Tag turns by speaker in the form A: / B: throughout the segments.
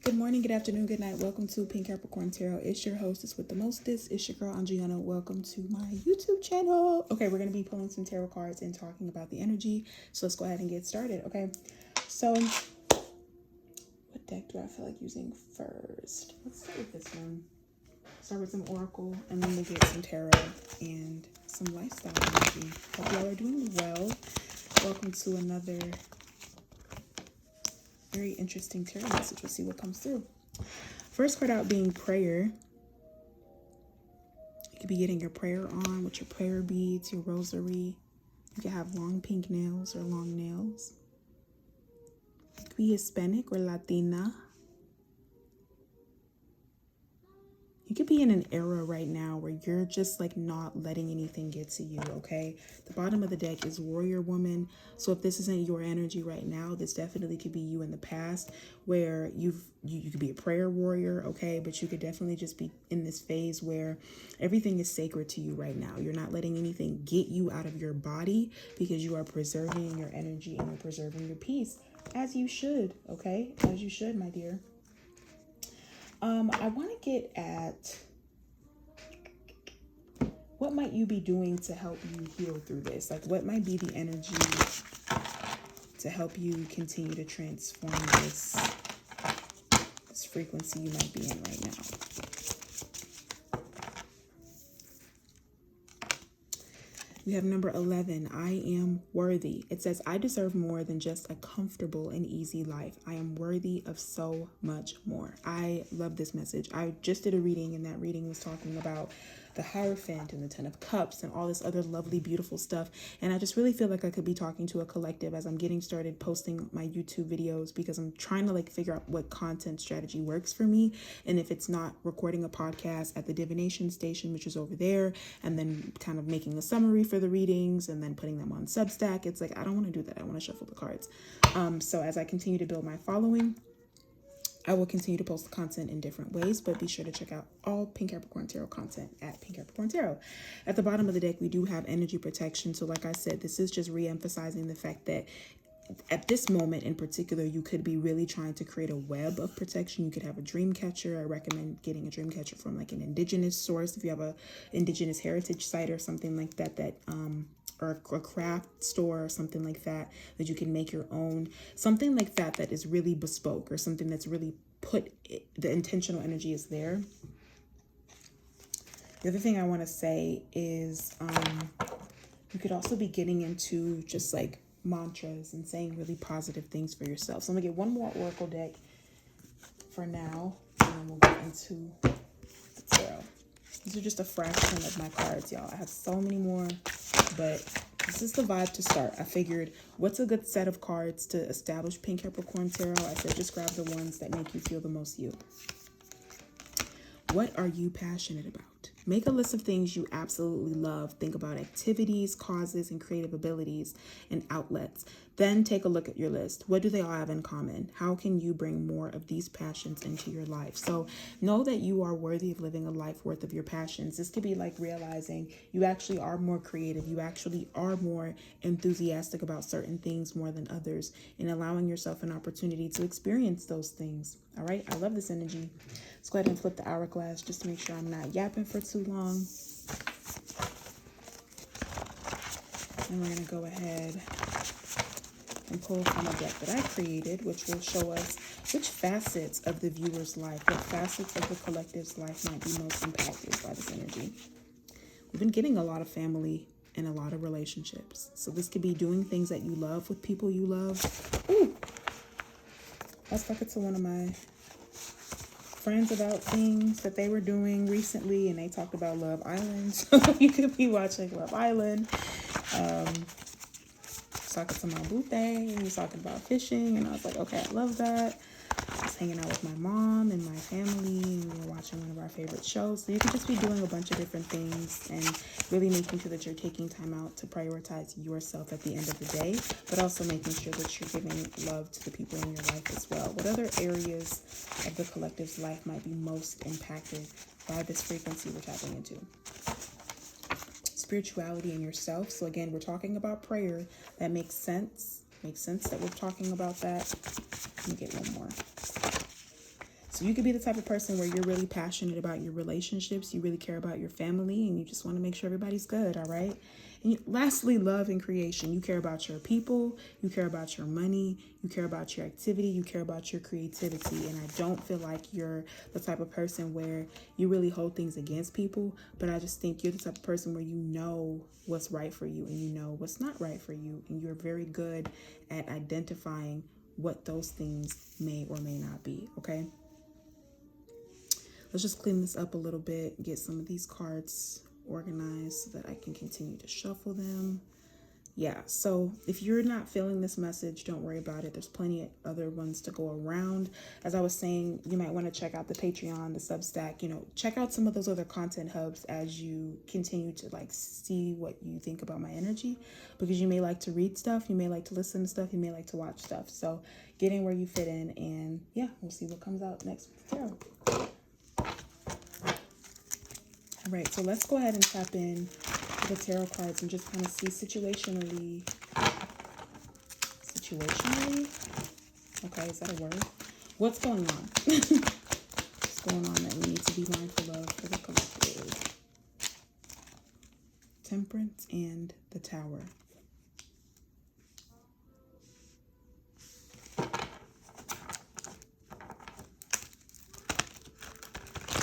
A: Good morning, good afternoon, good night. Welcome to Pink Capricorn Tarot. It's your hostess with the mostest. It's your girl, Andriana. Welcome to my YouTube channel. Okay, we're going to be pulling some tarot cards and talking about the energy. So let's go ahead and get started, okay? So, what deck do I feel like using first? Let's start with this one. Start with some Oracle, and then we'll get some tarot and some lifestyle energy. Hope y'all are doing well. Welcome to another very interesting tarot message. We'll see what comes through. First card out being prayer. You could be getting your prayer on with your prayer beads, your rosary. You could have long pink nails or long nails. You could be Hispanic or Latina. You could be in an era right now where you're just like not letting anything get to you, okay? The bottom of the deck is warrior woman. So if this isn't your energy right now, this definitely could be you in the past where you could be a prayer warrior, okay? But you could definitely just be in this phase where everything is sacred to you right now. You're not letting anything get you out of your body because you are preserving your energy and you're preserving your peace, as you should, okay? As you should, my dear. I want to get at what might you be doing to help you heal through this? Like, what might be the energy to help you continue to transform this frequency you might be in right now? We have number 11, I am worthy. It says, I deserve more than just a comfortable and easy life. I am worthy of so much more. I love this message. I just did a reading, and that reading was talking about the Hierophant and the Ten of Cups and all this other lovely, beautiful stuff. And I just really feel like I could be talking to a collective as I'm getting started posting my YouTube videos, because I'm trying to like figure out what content strategy works for me. And if it's not recording a podcast at the divination station, which is over there, and then kind of making a summary for the readings and then putting them on Substack, it's like, I don't want to do that. I want to shuffle the cards. So as I continue to build my following, I will continue to post the content in different ways, but be sure to check out all Pink Capricorn Tarot content at Pink Capricorn Tarot. At the bottom of the deck, we do have energy protection. So like I said, this is just re-emphasizing the fact that at this moment in particular, you could be really trying to create a web of protection. You could have a dream catcher. I recommend getting a dream catcher from like an indigenous source. If you have a indigenous heritage site or something like that, or a craft store or something like that you can make your own, something like that is really bespoke, or something that's really the intentional energy is there. The other thing I want to say is you could also be getting into just like mantras and saying really positive things for yourself. So I'm gonna get one more oracle deck for now, and then we'll get into the tarot. These are just a fraction of my cards, y'all. I have so many more, but this is the vibe to start. I figured, what's a good set of cards to establish Pink Capricorn Tarot? I said, just grab the ones that make you feel the most you. What are you passionate about? Make a list of things you absolutely love. Think about activities, causes, and creative abilities and outlets. Then take a look at your list. What do they all have in common? How can you bring more of these passions into your life? So know that you are worthy of living a life worth of your passions. This could be like realizing you actually are more creative. You actually are more enthusiastic about certain things more than others, and allowing yourself an opportunity to experience those things. All right. I love this energy. Let's go ahead and flip the hourglass just to make sure I'm not yapping for too long. And we're going to go ahead and pull from a deck that I created, which will show us which facets of the viewer's life, what facets of the collective's life might be most impacted by this energy. We've been getting a lot of family and a lot of relationships. So this could be doing things that you love with people you love. Ooh, I was talking to one of my friends about things that they were doing recently, and they talked about Love Island. So you could be watching Love Island. Talking to my booth, and he was talking about fishing, and I was like, okay, I love that. I was hanging out with my mom and my family, and we were watching one of our favorite shows. So you could just be doing a bunch of different things and really making sure that you're taking time out to prioritize yourself at the end of the day, but also making sure that you're giving love to the people in your life as well. What other areas of the collective's life might be most impacted by this frequency we're tapping into? Spirituality in yourself. So again, we're talking about prayer. That makes sense. Makes sense that we're talking about that. Let me get one more. So you could be the type of person where you're really passionate about your relationships, you really care about your family, and you just want to make sure everybody's good, all right? And lastly, love and creation. You care about your people, you care about your money, you care about your activity, you care about your creativity. And I don't feel like you're the type of person where you really hold things against people, but I just think you're the type of person where you know what's right for you and you know what's not right for you. And you're very good at identifying what those things may or may not be, okay? Let's just clean this up a little bit, get some of these cards organized so that I can continue to shuffle them. Yeah, so if you're not feeling this message, don't worry about it. There's plenty of other ones to go around. As I was saying, you might want to check out the Patreon, the Substack, check out some of those other content hubs as you continue to see what you think about my energy, because you may like to read stuff, you may like to listen to stuff, you may like to watch stuff. So get in where you fit in, and yeah, we'll see what comes out next with the tarot. All right, so let's go ahead and tap in to the tarot cards and just kind of see situationally. Okay, is that a word? What's going on? What's going on that we need to be mindful of for the collective? Temperance and the Tower.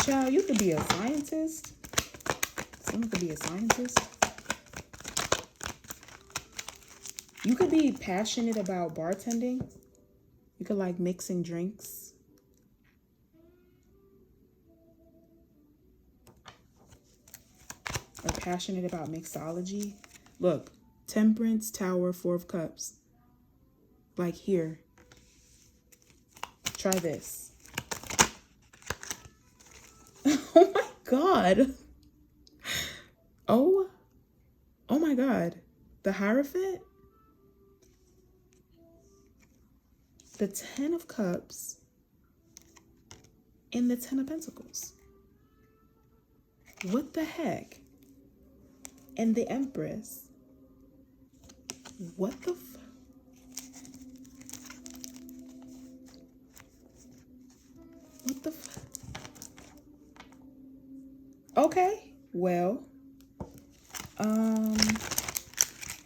A: Child, you could be a scientist. Someone could be a scientist. You could be passionate about bartending. You could like mixing drinks. Or passionate about mixology. Look, Temperance, Tower, Four of Cups. Like here. Try this. Oh my God. Oh my God. The Hierophant. The Ten of Cups. And the Ten of Pentacles. What the heck? And the Empress. What the What the Okay, well,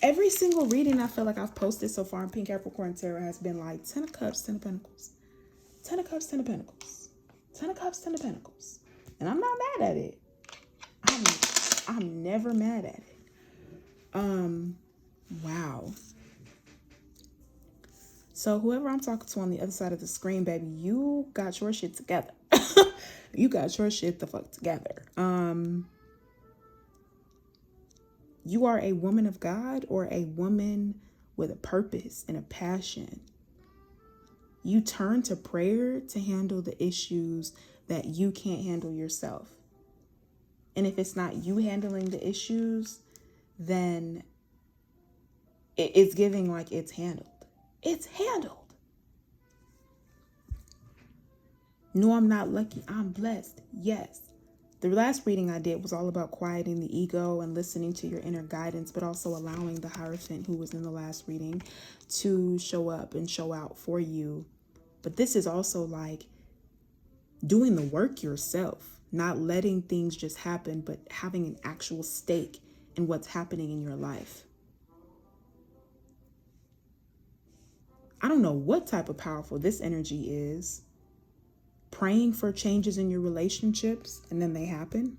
A: every single reading I feel like I've posted so far in Pink Capricorn Tarot has been like 10 of Cups, 10 of Pentacles, 10 of Cups, 10 of Pentacles, 10 of Cups, 10 of Pentacles. And I'm not mad at it. I'm never mad at it. Wow. So whoever I'm talking to on the other side of the screen, baby, you got your shit together. You got your shit the fuck together. You are a woman of God or a woman with a purpose and a passion. You turn to prayer to handle the issues that you can't handle yourself. And if it's not you handling the issues, then it's giving like it's handled. It's handled. No, I'm not lucky. I'm blessed. Yes. The last reading I did was all about quieting the ego and listening to your inner guidance, but also allowing the Hierophant, who was in the last reading, to show up and show out for you. But this is also like doing the work yourself, not letting things just happen, but having an actual stake in what's happening in your life. I don't know what type of powerful this energy is. Praying for changes in your relationships and then they happen.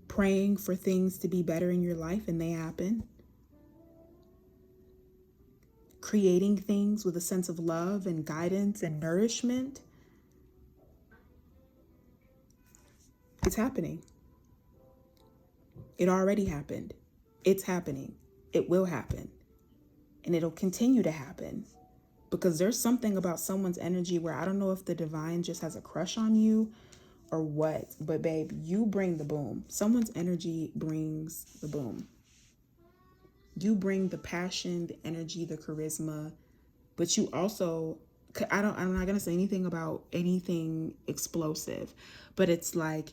A: Praying for things to be better in your life and they happen. Creating things with a sense of love and guidance and nourishment. It's happening. It already happened. It's happening. It will happen. And it'll continue to happen. Because there's something about someone's energy where I don't know if the divine just has a crush on you or what, but babe, you bring the boom. Someone's energy brings the boom. You bring the passion, the energy, the charisma, but you also, I'm not going to say anything about anything explosive, but it's like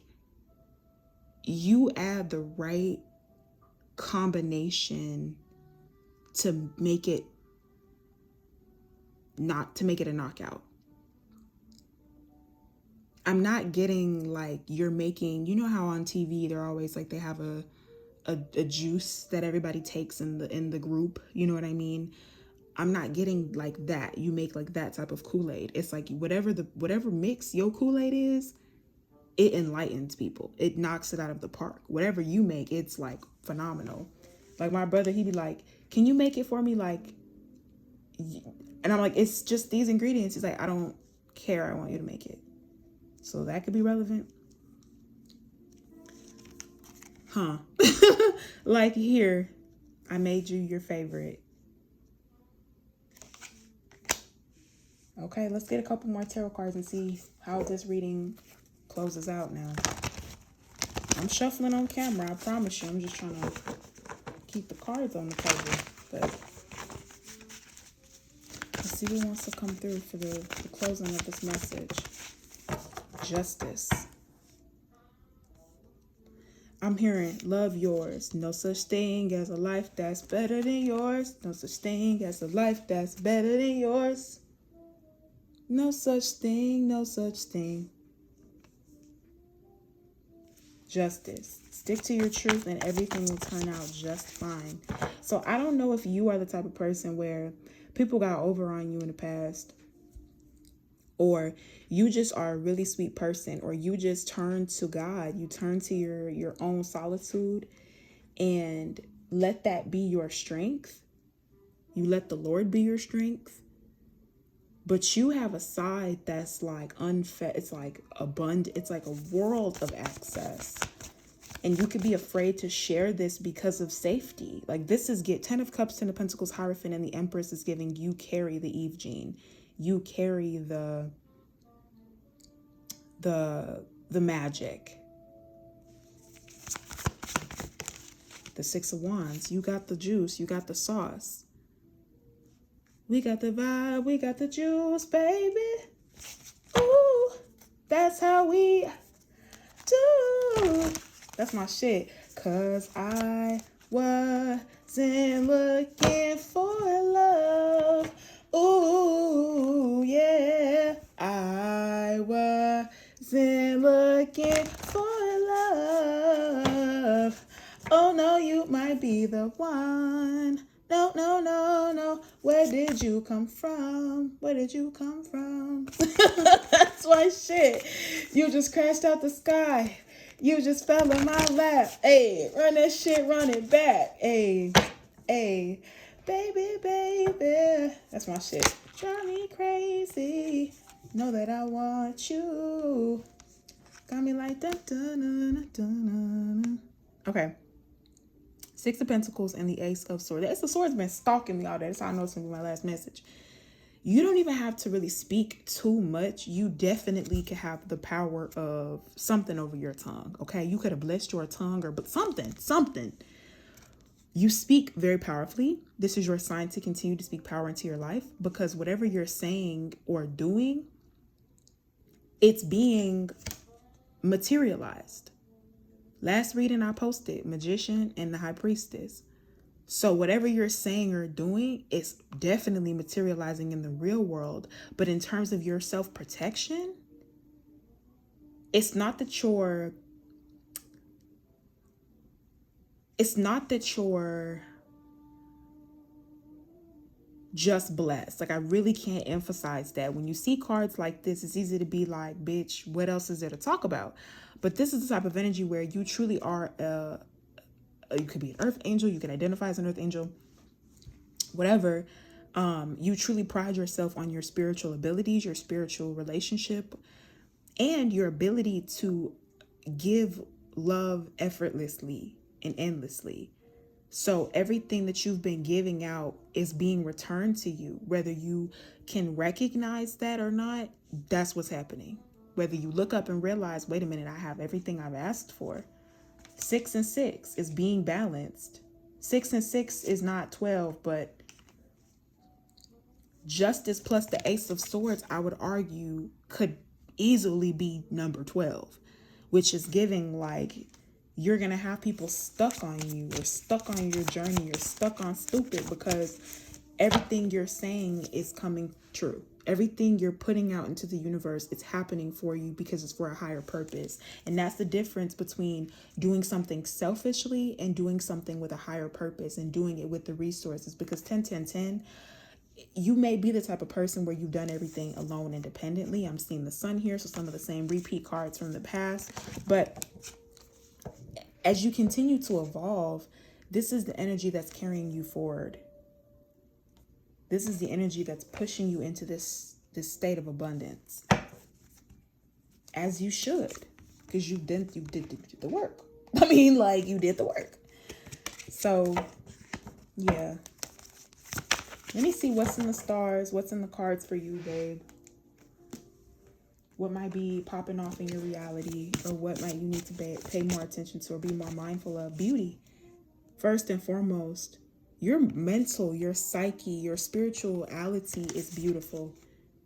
A: you add the right combination to make it a knockout. I'm not getting like you're making, you know how on TV they're always like they have a juice that everybody takes in the group, you know what I mean? I'm not getting like that. You make like that type of Kool-Aid. It's like whatever mix your Kool-Aid is, it enlightens people. It knocks it out of the park. Whatever you make, it's like phenomenal. Like my brother, he'd be like, "Can you make it for me?" Like, and I'm like, "It's just these ingredients." He's like, "I don't care. I want you to make it." So that could be relevant. Huh. Like here, I made you your favorite. Okay, let's get a couple more tarot cards and see how this reading closes out now. I'm shuffling on camera, I promise you. I'm just trying to keep the cards on the cover. But let's see what wants to come through for the closing of this message. Justice. I'm hearing love yours. No such thing as a life that's better than yours. No such thing as a life that's better than yours. No such thing, no such thing. Justice. Stick to your truth and everything will turn out just fine. So I don't know if you are the type of person where people got over on you in the past, or you just are a really sweet person, or you just turn to God. You turn to your own solitude and let that be your strength. You let the Lord be your strength. But you have a side that's like unfed. It's like abundant. It's like a world of access. And you could be afraid to share this because of safety. Like this is 10 of Cups, 10 of Pentacles, Hierophant, and the Empress is giving you carry the Eve gene. You carry the magic. The Six of Wands. You got the juice. You got the sauce. We got the vibe, we got the juice, baby. Ooh, that's how we do. That's my shit. 'Cause I wasn't looking for love. Ooh, yeah. I wasn't looking for love. Oh, no, you might be the one. No, no, no, no. Where did you come from? Where did you come from? That's my shit. You just crashed out the sky. You just fell in my lap. Hey, run that shit, run it back. Hey, hey, baby, baby. That's my shit. Drive me crazy. Know that I want you. Got me like that. Okay. Six of Pentacles and the Ace of Swords. The Ace of Swords has been stalking me all day. That's how I know it's going to be my last message. You don't even have to really speak too much. You definitely could have the power of something over your tongue. Okay, you could have blessed your tongue or but something. You speak very powerfully. This is your sign to continue to speak power into your life, because whatever you're saying or doing, it's being materialized. Last reading I posted, Magician and the High Priestess. So whatever you're saying or doing is definitely materializing in the real world. But in terms of your self-protection, it's not that you're just blessed. Like, I really can't emphasize that. When you see cards like this, it's easy to be like, bitch, what else is there to talk about? But this is the type of energy where you truly are you could be an earth angel, you can identify as an earth angel, whatever. You truly pride yourself on your spiritual abilities, your spiritual relationship, and your ability to give love effortlessly and endlessly. So everything that you've been giving out is being returned to you. Whether you can recognize that or not, that's what's happening. Whether you look up and realize, wait a minute, I have everything I've asked for. 6 and 6 is being balanced. 6 and 6 is not 12, but justice plus the Ace of Swords, I would argue, could easily be number 12, which is giving like you're going to have people stuck on you or stuck on your journey or stuck on stupid because everything you're saying is coming true. Everything you're putting out into the universe, it's happening for you because it's for a higher purpose. And that's the difference between doing something selfishly and doing something with a higher purpose and doing it with the resources. Because 10, 10, 10, you may be the type of person where you've done everything alone independently. I'm seeing the sun here, so some of the same repeat cards from the past. But as you continue to evolve, this is the energy that's carrying you forward. This is the energy that's pushing you into this state of abundance, as you should, because you did the work. I mean, like, you did the work. So, yeah. Let me see what's in the stars, what's in the cards for you, babe. What might be popping off in your reality, or what might you need to pay more attention to or be more mindful of? Beauty. First and foremost, your mental, your psyche, your spirituality is beautiful.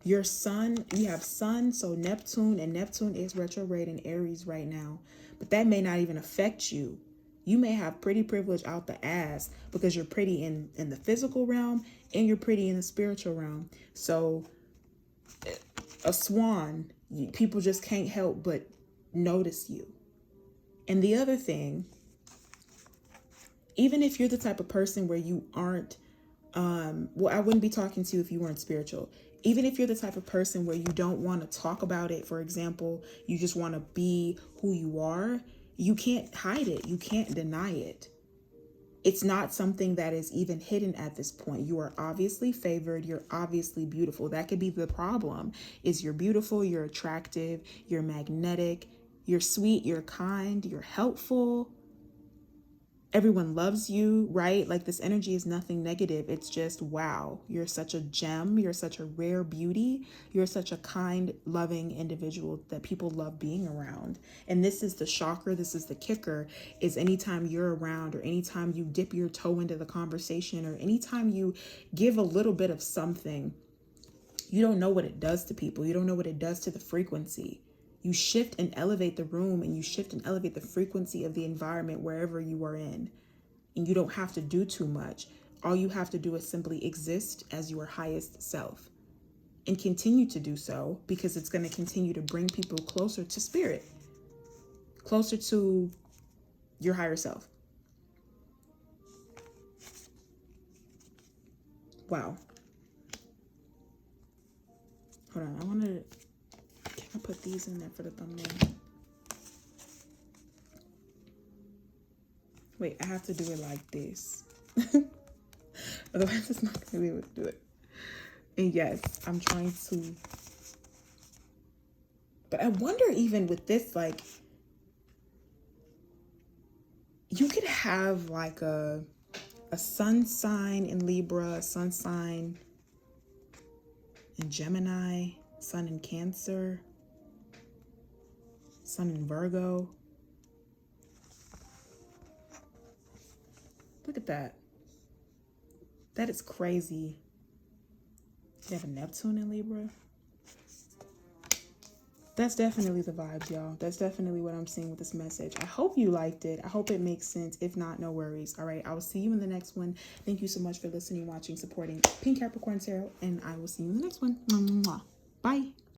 A: Your sun, you have sun, so Neptune, and Neptune is retrograde in Aries right now. But that may not even affect you. You may have pretty privilege out the ass because you're pretty in the physical realm and you're pretty in the spiritual realm. So a swan, people just can't help but notice you. And the other thing, even if you're the type of person where you aren't, well, I wouldn't be talking to you if you weren't spiritual. Even if you're the type of person where you don't want to talk about it, for example, you just want to be who you are, you can't hide it. You can't deny it. It's not something that is even hidden at this point. You are obviously favored. You're obviously beautiful. That could be the problem, is you're beautiful, you're attractive, you're magnetic, you're sweet, you're kind, you're helpful. Everyone loves you, right? Like, this energy is nothing negative. It's just, wow, you're such a gem. You're such a rare beauty. You're such a kind, loving individual that people love being around. And this is the shocker. This is the kicker, is anytime you're around, or anytime you dip your toe into the conversation, or anytime you give a little bit of something, you don't know what it does to people. You don't know what it does to the frequency. You shift and elevate the room, and you shift and elevate the frequency of the environment wherever you are in. And you don't have to do too much. All you have to do is simply exist as your highest self, and continue to do so, because it's going to continue to bring people closer to spirit, closer to your higher self. Wow. Hold on. Can I put these in there for the thumbnail? Wait, I have to do it like this. Otherwise, it's not going to be able to do it. And yes, I'm trying to. But I wonder, even with this, like, you could have like a sun sign in Libra, a sun sign in Gemini, sun in Cancer, sun in Virgo. Look at that. That is crazy. You have a Neptune in Libra. That's definitely the vibes, y'all. That's definitely what I'm seeing with this message. I hope you liked it. I hope it makes sense. If not, no worries. All right, I will see you in the next one. Thank you so much for listening, watching, supporting Pink Capricorn Tarot, and I will see you in the next one. Mwah. Bye.